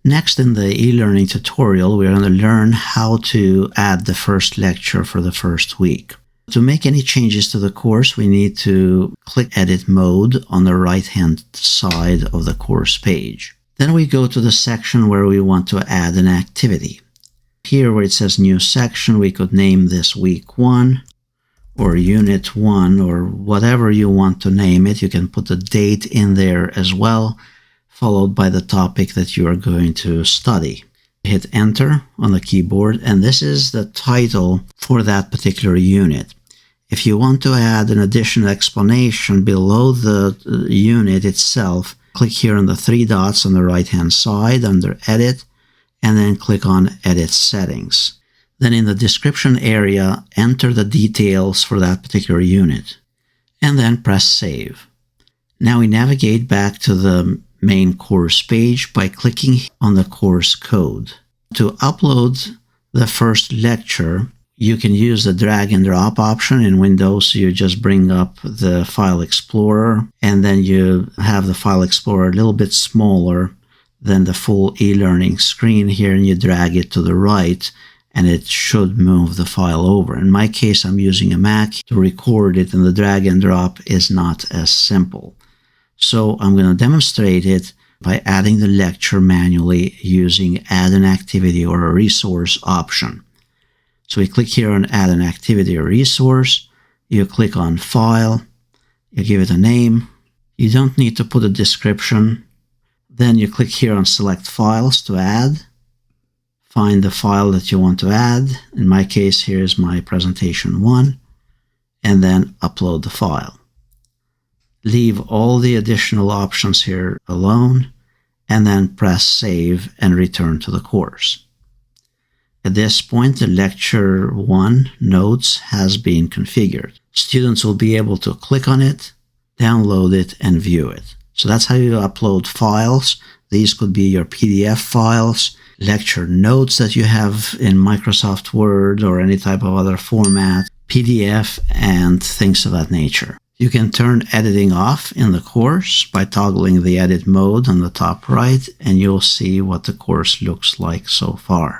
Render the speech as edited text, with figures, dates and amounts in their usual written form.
Next, in the e-learning tutorial, we're going to learn how to add the first lecture for the first week. To make any changes to the course, we need to click Edit Mode on the right-hand side of the course page. Then we go to the section where we want to add an activity. Here where it says New Section, we could name this Week 1 or Unit 1 or whatever you want to name it. You can put the date in there as well, followed by the topic that you are going to study. Hit Enter on the keyboard, and this is the title for that particular unit. If you want to add an additional explanation below the unit itself, click here on the three dots on the right-hand side under Edit, and then click on Edit Settings. Then in the description area, enter the details for that particular unit, and then press Save. Now we navigate back to the main course page by clicking on the course code. To upload the first lecture, you can use the drag and drop option. In Windows, you just bring up the File Explorer, and then you have the File Explorer a little bit smaller than the full e-learning screen here, and you drag it to the right, and it should move the file over. In my case, I'm using a Mac to record it, and the drag and drop is not as simple. So I'm going to demonstrate it by adding the lecture manually using Add an Activity or a Resource option. So we click here on Add an Activity or Resource. You click on File. You give it a name. You don't need to put a description. Then you click here on Select Files to add. Find the file that you want to add. In my case, here's my presentation 1. And then upload the file. Leave all the additional options here alone, and then press Save and return to the course. At this point, the Lecture 1 Notes has been configured. Students will be able to click on it, download it, and view it. So that's how you upload files. These could be your PDF files, lecture notes that you have in Microsoft Word or any type of other format, PDF, and things of that nature. You can turn editing off in the course by toggling the edit mode on the top right, and you'll see what the course looks like so far.